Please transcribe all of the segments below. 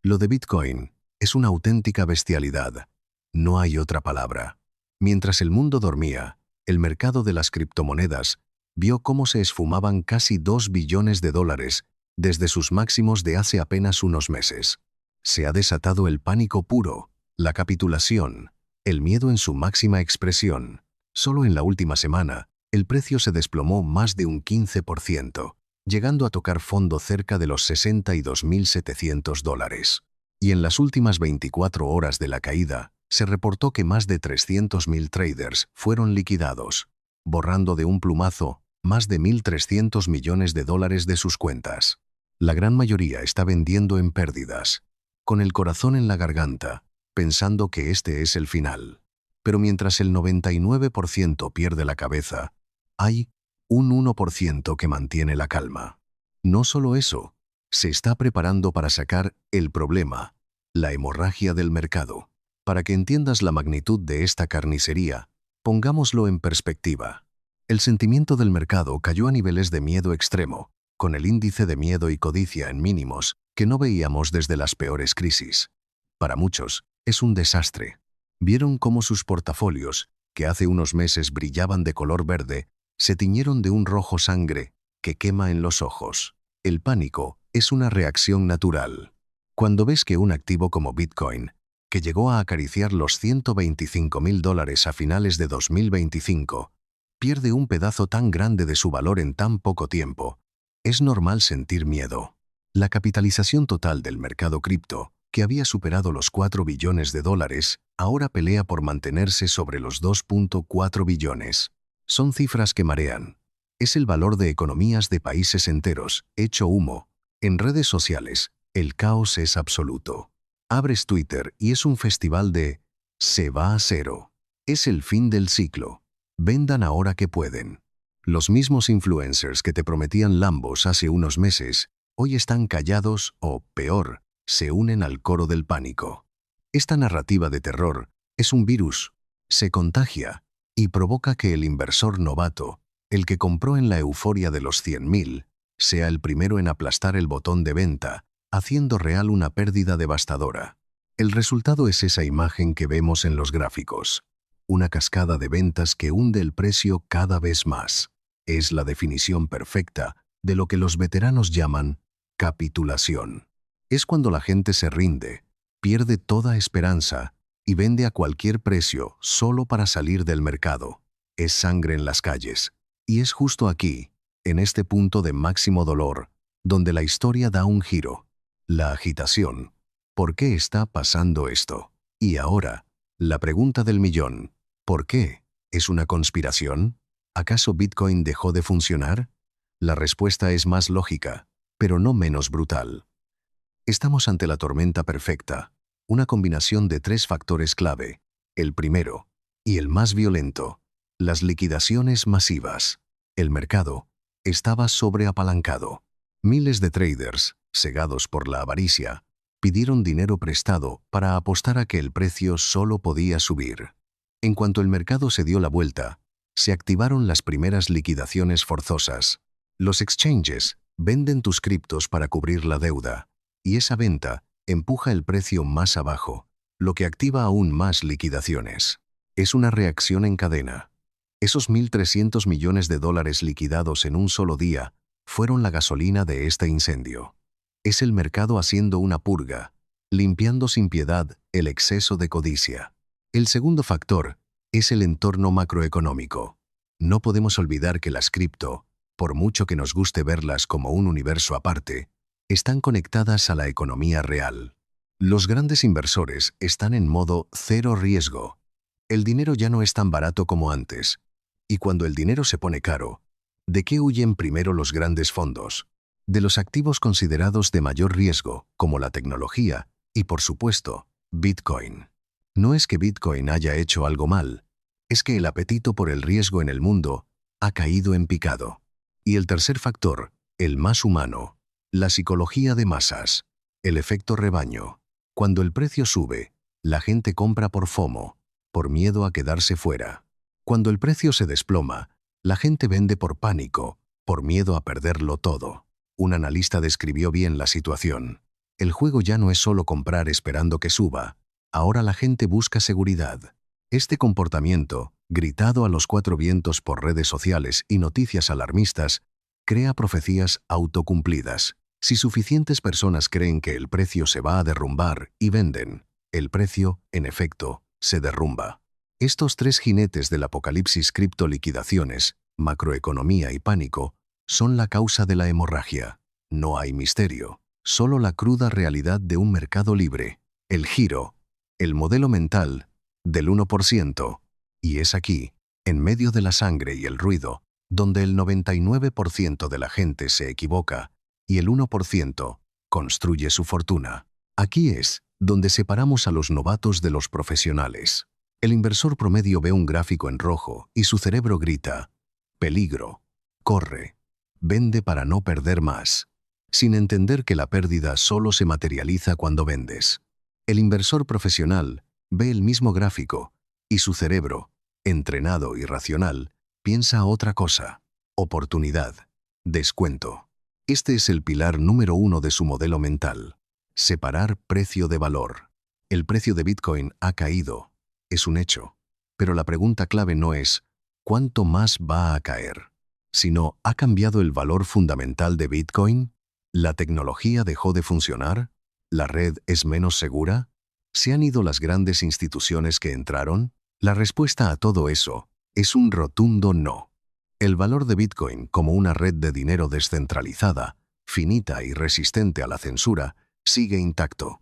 Lo de Bitcoin es una auténtica bestialidad. No hay otra palabra. Mientras el mundo dormía, el mercado de las criptomonedas vio cómo se esfumaban casi 2 billones de dólares desde sus máximos de hace apenas unos meses. Se ha desatado el pánico puro, la capitulación, el miedo en su máxima expresión. Solo en la última semana, el precio se desplomó más de un 15%, llegando a tocar fondo cerca de los $62.700. Y en las últimas 24 horas de la caída, se reportó que más de 300.000 traders fueron liquidados, borrando de un plumazo más de $1.300 millones de sus cuentas. La gran mayoría está vendiendo en pérdidas, con el corazón en la garganta, pensando que este es el final. Pero mientras el 99% pierde la cabeza, hay un 1% que mantiene la calma. No solo eso, se está preparando para sacar el problema, la hemorragia del mercado. Para que entiendas la magnitud de esta carnicería, pongámoslo en perspectiva. El sentimiento del mercado cayó a niveles de miedo extremo, con el índice de miedo y codicia en mínimos que no veíamos desde las peores crisis. Para muchos, es un desastre. Vieron cómo sus portafolios, que hace unos meses brillaban de color verde, se tiñeron de un rojo sangre que quema en los ojos. El pánico es una reacción natural. Cuando ves que un activo como Bitcoin, que llegó a acariciar los $125.000 a finales de 2025, pierde un pedazo tan grande de su valor en tan poco tiempo, es normal sentir miedo. La capitalización total del mercado cripto, que había superado los $4 billones, ahora pelea por mantenerse sobre los 2.4 billones. Son cifras que marean. Es el valor de economías de países enteros, hecho humo. En redes sociales, el caos es absoluto. Abres Twitter y es un festival de «se va a cero». Es el fin del ciclo. Vendan ahora que pueden. Los mismos influencers que te prometían Lambos hace unos meses, hoy están callados o, peor, se unen al coro del pánico. Esta narrativa de terror es un virus, se contagia y provoca que el inversor novato, el que compró en la euforia de los 100.000, sea el primero en aplastar el botón de venta, haciendo real una pérdida devastadora. El resultado es esa imagen que vemos en los gráficos. Una cascada de ventas que hunde el precio cada vez más. Es la definición perfecta de lo que los veteranos llaman capitulación. Es cuando la gente se rinde, pierde toda esperanza y vende a cualquier precio solo para salir del mercado. Es sangre en las calles. Y es justo aquí, en este punto de máximo dolor, donde la historia da un giro. La agitación. ¿Por qué está pasando esto? Y ahora, la pregunta del millón. ¿Por qué? ¿Es una conspiración? ¿Acaso Bitcoin dejó de funcionar? La respuesta es más lógica, pero no menos brutal. Estamos ante la tormenta perfecta, una combinación de 3 factores clave. El primero, y el más violento, las liquidaciones masivas. El mercado estaba sobreapalancado. Miles de traders, cegados por la avaricia, pidieron dinero prestado para apostar a que el precio solo podía subir. En cuanto el mercado se dio la vuelta, se activaron las primeras liquidaciones forzosas. Los exchanges venden tus criptos para cubrir la deuda, y esa venta empuja el precio más abajo, lo que activa aún más liquidaciones. Es una reacción en cadena. Esos $1.300 millones liquidados en un solo día fueron la gasolina de este incendio. Es el mercado haciendo una purga, limpiando sin piedad el exceso de codicia. El segundo factor es el entorno macroeconómico. No podemos olvidar que las cripto, por mucho que nos guste verlas como un universo aparte, están conectadas a la economía real. Los grandes inversores están en modo cero riesgo. El dinero ya no es tan barato como antes. Y cuando el dinero se pone caro, ¿de qué huyen primero los grandes fondos? De los activos considerados de mayor riesgo, como la tecnología y, por supuesto, Bitcoin. No es que Bitcoin haya hecho algo mal, es que el apetito por el riesgo en el mundo ha caído en picado. Y el tercer factor, el más humano, la psicología de masas, el efecto rebaño. Cuando el precio sube, la gente compra por FOMO, por miedo a quedarse fuera. Cuando el precio se desploma, la gente vende por pánico, por miedo a perderlo todo. Un analista describió bien la situación. El juego ya no es solo comprar esperando que suba. Ahora la gente busca seguridad. Este comportamiento, gritado a los cuatro vientos por redes sociales y noticias alarmistas, crea profecías autocumplidas. Si suficientes personas creen que el precio se va a derrumbar y venden, el precio, en efecto, se derrumba. Estos tres jinetes del apocalipsis criptoliquidaciones, macroeconomía y pánico, son la causa de la hemorragia. No hay misterio, solo la cruda realidad de un mercado libre. El giro, el modelo mental, del 1%. Y es aquí, en medio de la sangre y el ruido, donde el 99% de la gente se equivoca y el 1% construye su fortuna. Aquí es donde separamos a los novatos de los profesionales. El inversor promedio ve un gráfico en rojo y su cerebro grita, peligro, corre, vende para no perder más, sin entender que la pérdida solo se materializa cuando vendes. El inversor profesional ve el mismo gráfico y su cerebro, entrenado y racional, piensa otra cosa, oportunidad, descuento. Este es el pilar número 1 de su modelo mental. Separar precio de valor. El precio de Bitcoin ha caído. Es un hecho. Pero la pregunta clave no es ¿cuánto más va a caer?, sino ¿ha cambiado el valor fundamental de Bitcoin? ¿La tecnología dejó de funcionar? ¿La red es menos segura? ¿Se han ido las grandes instituciones que entraron? La respuesta a todo eso es un rotundo no. El valor de Bitcoin como una red de dinero descentralizada, finita y resistente a la censura, sigue intacto.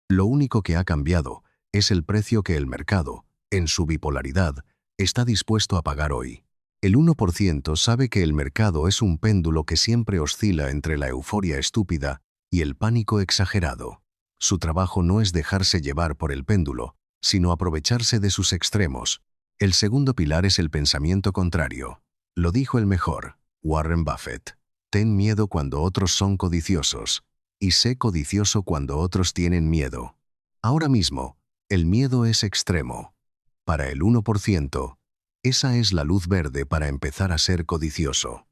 Lo único que ha cambiado es el precio que el mercado, en su bipolaridad, está dispuesto a pagar hoy. El 1% sabe que el mercado es un péndulo que siempre oscila entre la euforia estúpida y el pánico exagerado. Su trabajo no es dejarse llevar por el péndulo, sino aprovecharse de sus extremos. El segundo pilar es el pensamiento contrario. Lo dijo el mejor, Warren Buffett. Ten miedo cuando otros son codiciosos, y sé codicioso cuando otros tienen miedo. Ahora mismo, el miedo es extremo. Para el 1%, esa es la luz verde para empezar a ser codicioso.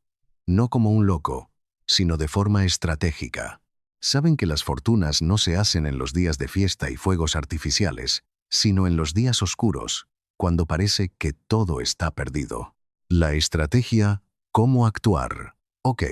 No como un loco, sino de forma estratégica. Saben que las fortunas no se hacen en los días de fiesta y fuegos artificiales, sino en los días oscuros, cuando parece que todo está perdido. La estrategia, ¿cómo actuar? Ok,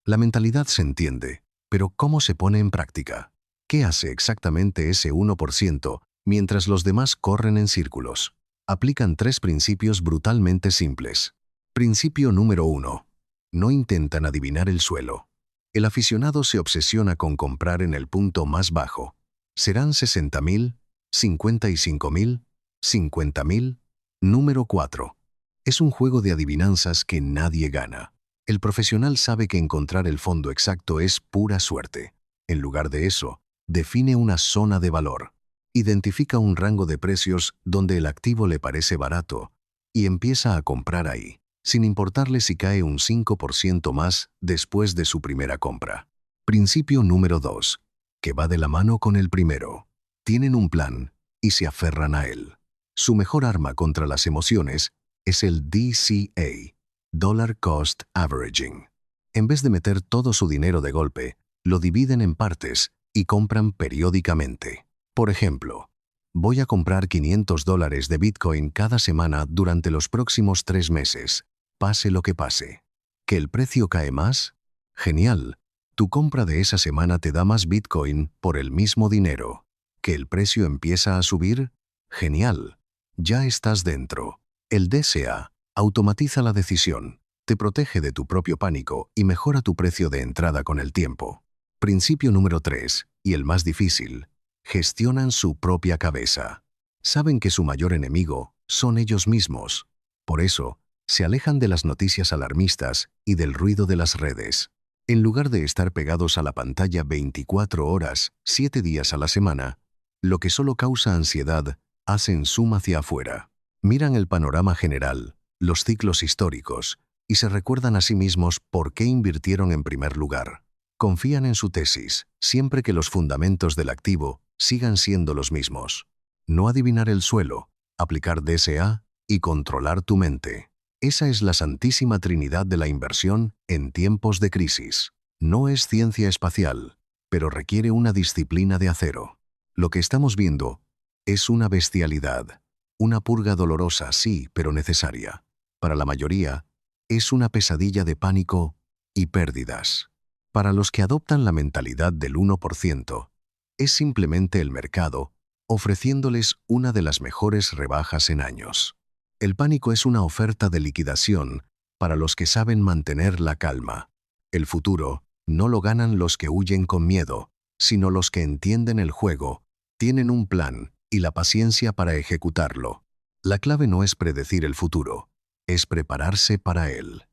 la mentalidad se entiende, pero ¿cómo se pone en práctica? ¿Qué hace exactamente ese 1% mientras los demás corren en círculos? Aplican 3 principios brutalmente simples. Principio número 1. No intentan adivinar el suelo. El aficionado se obsesiona con comprar en el punto más bajo. ¿Serán 60.000? ¿55.000? ¿50.000? Número 4. Es un juego de adivinanzas que nadie gana. El profesional sabe que encontrar el fondo exacto es pura suerte. En lugar de eso, define una zona de valor. Identifica un rango de precios donde el activo le parece barato y empieza a comprar ahí, sin importarle si cae un 5% más después de su primera compra. Principio número 2, que va de la mano con el primero. Tienen un plan y se aferran a él. Su mejor arma contra las emociones es el DCA, Dollar Cost Averaging. En vez de meter todo su dinero de golpe, lo dividen en partes y compran periódicamente. Por ejemplo, voy a comprar $500 de Bitcoin cada semana durante los próximos 3 meses, pase lo que pase. ¿Que el precio cae más? Genial. Tu compra de esa semana te da más Bitcoin por el mismo dinero. ¿Que el precio empieza a subir? Genial. Ya estás dentro. El DCA automatiza la decisión, te protege de tu propio pánico y mejora tu precio de entrada con el tiempo. Principio número 3, y el más difícil. Gestionan su propia cabeza. Saben que su mayor enemigo son ellos mismos. Por eso, se alejan de las noticias alarmistas y del ruido de las redes. En lugar de estar pegados a la pantalla 24 horas, 7 días a la semana, lo que solo causa ansiedad, hacen zoom hacia afuera. Miran el panorama general, los ciclos históricos, y se recuerdan a sí mismos por qué invirtieron en primer lugar. Confían en su tesis, siempre que los fundamentos del activo sigan siendo los mismos. No adivinar el suelo, aplicar DCA y controlar tu mente. Esa es la santísima trinidad de la inversión en tiempos de crisis. No es ciencia espacial, pero requiere una disciplina de acero. Lo que estamos viendo es una bestialidad, una purga dolorosa, sí, pero necesaria. Para la mayoría, es una pesadilla de pánico y pérdidas. Para los que adoptan la mentalidad del 1%, es simplemente el mercado ofreciéndoles una de las mejores rebajas en años. El pánico es una oferta de liquidación para los que saben mantener la calma. El futuro no lo ganan los que huyen con miedo, sino los que entienden el juego, tienen un plan y la paciencia para ejecutarlo. La clave no es predecir el futuro, es prepararse para él.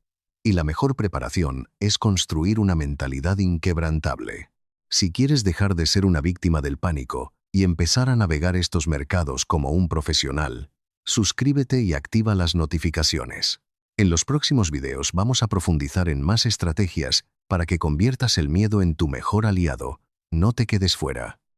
Y la mejor preparación es construir una mentalidad inquebrantable. Si quieres dejar de ser una víctima del pánico y empezar a navegar estos mercados como un profesional, suscríbete y activa las notificaciones. En los próximos videos vamos a profundizar en más estrategias para que conviertas el miedo en tu mejor aliado. No te quedes fuera.